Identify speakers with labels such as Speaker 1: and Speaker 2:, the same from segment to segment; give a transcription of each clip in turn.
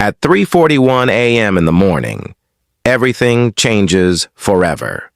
Speaker 1: At 3:41 a.m. in the morning, everything changes forever.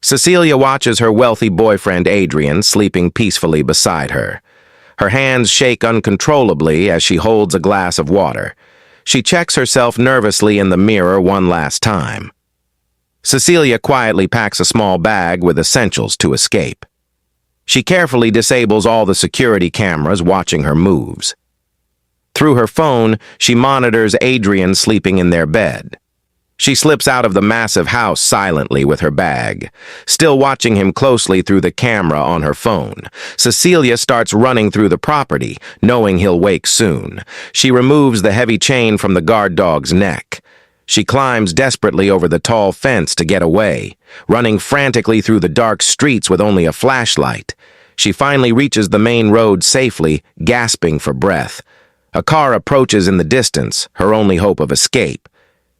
Speaker 1: Cecilia watches her wealthy boyfriend Adrian sleeping peacefully beside her. Her hands shake uncontrollably as she holds a glass of water. She checks herself nervously in the mirror one last time. Cecilia quietly packs a small bag with essentials to escape. She carefully disables all the security cameras watching her moves. Through her phone, she monitors Adrian sleeping in their bed. She slips out of the massive house silently with her bag, still watching him closely through the camera on her phone. Cecilia starts running through the property, knowing he'll wake soon. She removes the heavy chain from the guard dog's neck. She climbs desperately over the tall fence to get away, running frantically through the dark streets with only a flashlight. She finally reaches the main road safely, gasping for breath. A car approaches in the distance, her only hope of escape.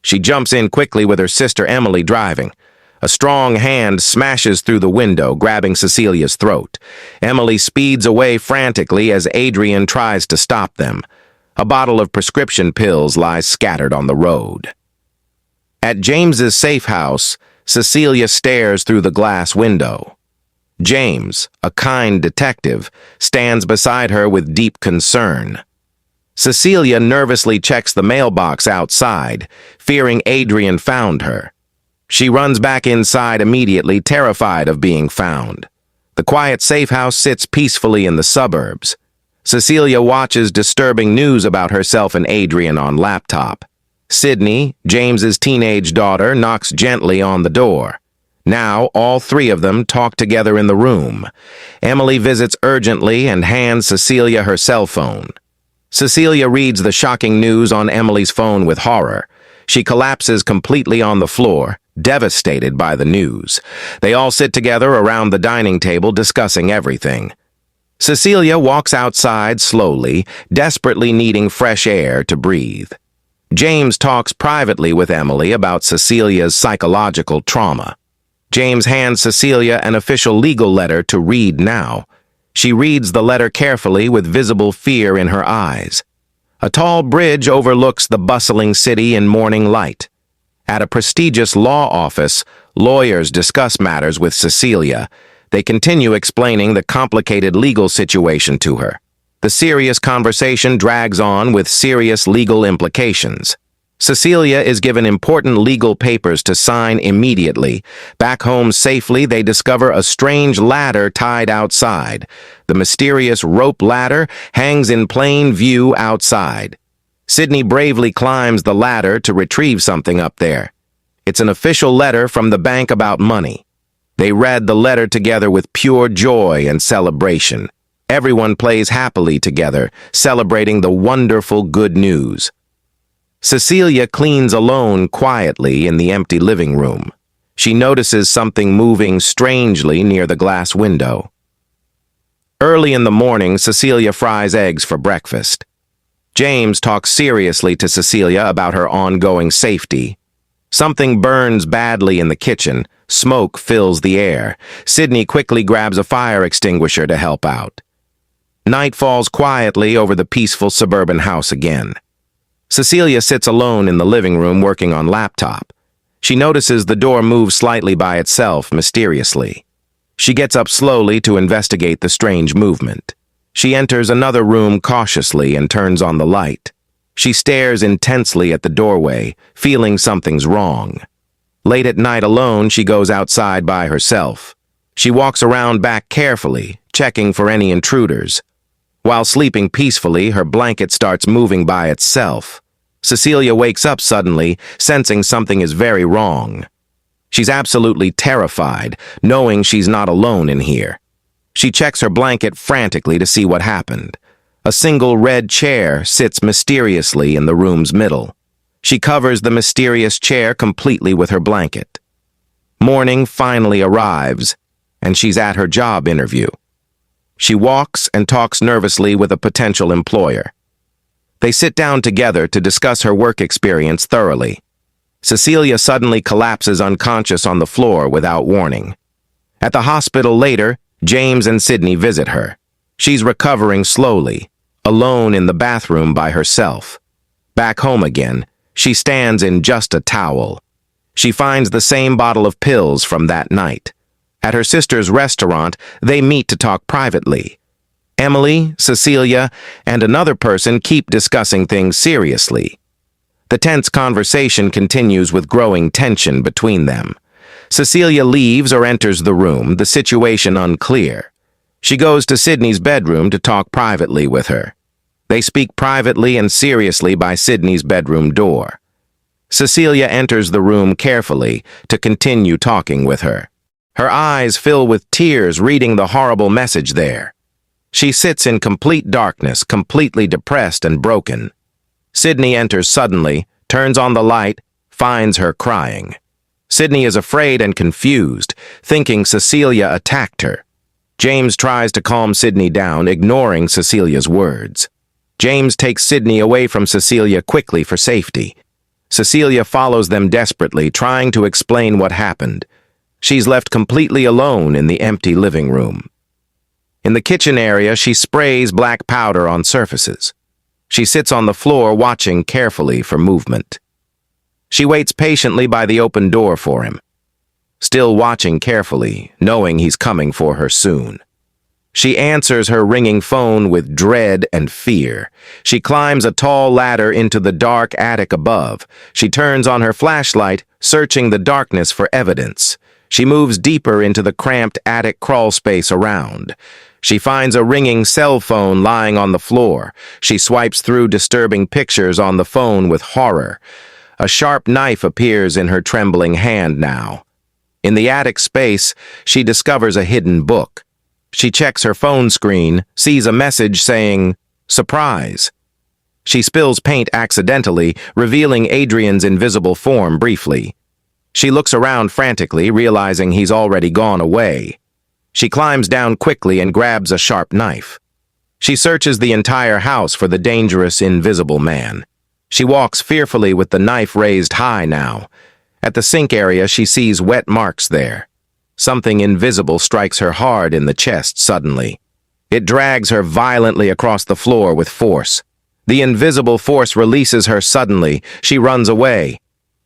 Speaker 1: She jumps in quickly with her sister Emily driving. A strong hand smashes through the window, grabbing Cecilia's throat. Emily speeds away frantically as Adrian tries to stop them. A bottle of prescription pills lies scattered on the road. At James's safe house, Cecilia stares through the glass window. James, a kind detective, stands beside her with deep concern. Cecilia nervously checks the mailbox outside, fearing Adrian found her. She runs back inside immediately, terrified of being found. The quiet safe house sits peacefully in the suburbs. Cecilia watches disturbing news about herself and Adrian on laptop. Sydney, James's teenage daughter, knocks gently on the door. Now, all three of them talk together in the room. Emily visits urgently and hands Cecilia her cell phone. Cecilia reads the shocking news on Emily's phone with horror. She collapses completely on the floor, devastated by the news. They all sit together around the dining table discussing everything. Cecilia walks outside slowly, desperately needing fresh air to breathe. James talks privately with Emily about Cecilia's psychological trauma. James hands Cecilia an official legal letter to read now. She reads the letter carefully with visible fear in her eyes. A tall bridge overlooks the bustling city in morning light. At a prestigious law office, lawyers discuss matters with Cecilia. They continue explaining the complicated legal situation to her. The serious conversation drags on with serious legal implications. Cecilia is given important legal papers to sign immediately. Back home safely, they discover a strange ladder tied outside. The mysterious rope ladder hangs in plain view outside. Sydney bravely climbs the ladder to retrieve something up there. It's an official letter from the bank about money. They read the letter together with pure joy and celebration. Everyone plays happily together, celebrating the wonderful good news. Cecilia cleans alone quietly in the empty living room. She notices something moving strangely near the glass window. Early in the morning, Cecilia fries eggs for breakfast. James talks seriously to Cecilia about her ongoing safety. Something burns badly in the kitchen. Smoke fills the air. Sydney quickly grabs a fire extinguisher to help out. Night falls quietly over the peaceful suburban house again. Cecilia sits alone in the living room working on laptop. She notices the door moves slightly by itself, mysteriously. She gets up slowly to investigate the strange movement. She enters another room cautiously and turns on the light. She stares intensely at the doorway, feeling something's wrong. Late at night alone, she goes outside by herself. She walks around back carefully, checking for any intruders. While sleeping peacefully, her blanket starts moving by itself. Cecilia wakes up suddenly, sensing something is very wrong. She's absolutely terrified, knowing she's not alone in here. She checks her blanket frantically to see what happened. A single red chair sits mysteriously in the room's middle. She covers the mysterious chair completely with her blanket. Morning finally arrives, and she's at her job interview. She walks and talks nervously with a potential employer. They sit down together to discuss her work experience thoroughly. Cecilia suddenly collapses unconscious on the floor without warning. At the hospital later, James and Sydney visit her. She's recovering slowly, alone in the bathroom by herself. Back home again, she stands in just a towel. She finds the same bottle of pills from that night. At her sister's restaurant, they meet to talk privately. Emily, Cecilia, and another person keep discussing things seriously. The tense conversation continues with growing tension between them. Cecilia leaves or enters the room, the situation unclear. She goes to Sydney's bedroom to talk privately with her. They speak privately and seriously by Sydney's bedroom door. Cecilia enters the room carefully to continue talking with her. Her eyes fill with tears reading the horrible message there. She sits in complete darkness, completely depressed and broken. Sydney enters suddenly, turns on the light, finds her crying. Sydney is afraid and confused, thinking Cecilia attacked her. James tries to calm Sydney down, ignoring Cecilia's words. James takes Sydney away from Cecilia quickly for safety. Cecilia follows them desperately, trying to explain what happened. She's left completely alone in the empty living room. In the kitchen area, she sprays black powder on surfaces. She sits on the floor watching carefully for movement. She waits patiently by the open door for him, still watching carefully, knowing he's coming for her soon. She answers her ringing phone with dread and fear. She climbs a tall ladder into the dark attic above. She turns on her flashlight, searching the darkness for evidence. She moves deeper into the cramped attic crawl space around. She finds a ringing cell phone lying on the floor. She swipes through disturbing pictures on the phone with horror. A sharp knife appears in her trembling hand now. In the attic space, she discovers a hidden book. She checks her phone screen, sees a message saying, "Surprise." She spills paint accidentally, revealing Adrian's invisible form briefly. She looks around frantically, realizing he's already gone away. She climbs down quickly and grabs a sharp knife. She searches the entire house for the dangerous, invisible man. She walks fearfully with the knife raised high now. At the sink area, she sees wet marks there. Something invisible strikes her hard in the chest suddenly. It drags her violently across the floor with force. The invisible force releases her suddenly. She runs away.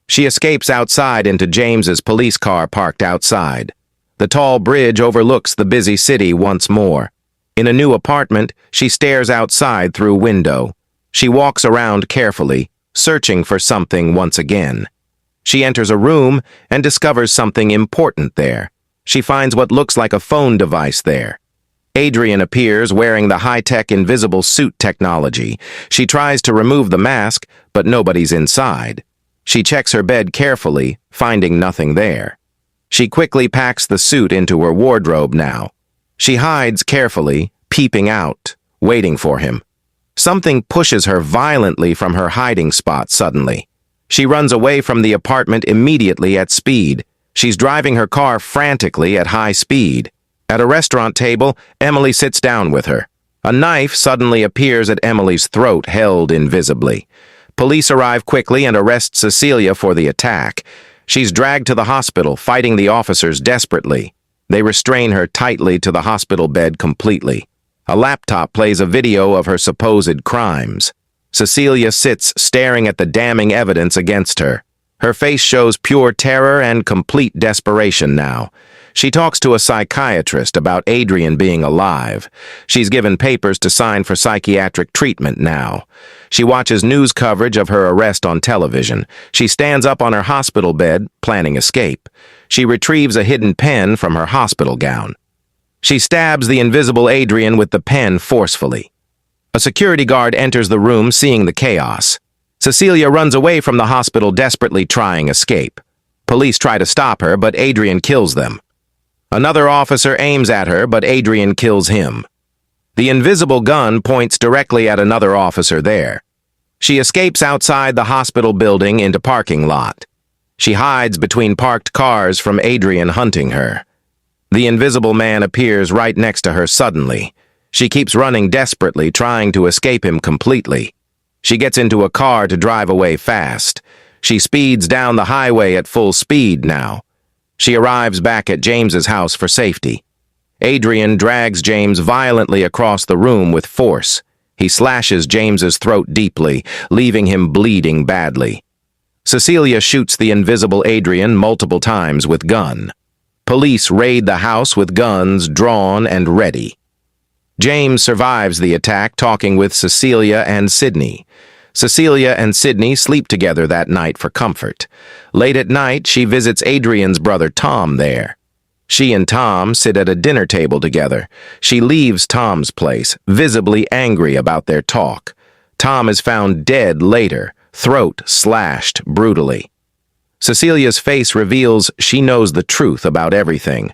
Speaker 1: She escapes outside into James's police car parked outside. The tall bridge overlooks the busy city once more. In a new apartment, she stares outside through window. She walks around carefully, searching for something once again. She enters a room and discovers something important there. She finds what looks like a phone device there. Adrian appears wearing the high-tech invisible suit technology. She tries to remove the mask, but nobody's inside. She checks her bed carefully, finding nothing there. She quickly packs the suit into her wardrobe now. She hides carefully, peeping out, waiting for him. Something pushes her violently from her hiding spot suddenly. She runs away from the apartment immediately at speed. She's driving her car frantically at high speed. At a restaurant table, Emily sits down with her. A knife suddenly appears at Emily's throat, held invisibly. Police arrive quickly and arrest Cecilia for the attack. She's dragged to the hospital, fighting the officers desperately. They restrain her tightly to the hospital bed completely. A laptop plays a video of her supposed crimes. Cecilia sits staring at the damning evidence against her. Her face shows pure terror and complete desperation now. She talks to a psychiatrist about Adrian being alive. She's given papers to sign for psychiatric treatment now. She watches news coverage of her arrest on television. She stands up on her hospital bed, planning escape. She retrieves a hidden pen from her hospital gown. She stabs the invisible Adrian with the pen forcefully. A security guard enters the room, seeing the chaos. Cecilia runs away from the hospital, desperately trying escape. Police try to stop her, but Adrian kills them. Another officer aims at her, but Adrian kills him. The invisible gun points directly at another officer there. She escapes outside the hospital building into parking lot. She hides between parked cars from Adrian hunting her. The invisible man appears right next to her suddenly. She keeps running desperately, trying to escape him completely. She gets into a car to drive away fast. She speeds down the highway at full speed now. She arrives back at James's house for safety. Adrian drags James violently across the room with force. He slashes James's throat deeply, leaving him bleeding badly. Cecilia shoots the invisible Adrian multiple times with gun. Police raid the house with guns drawn and ready. James survives the attack, talking with Cecilia and Sydney. Cecilia and Sydney sleep together that night for comfort. Late at night, she visits Adrian's brother Tom there. She and Tom sit at a dinner table together. She leaves Tom's place, visibly angry about their talk. Tom is found dead later, throat slashed brutally. Cecilia's face reveals she knows the truth about everything.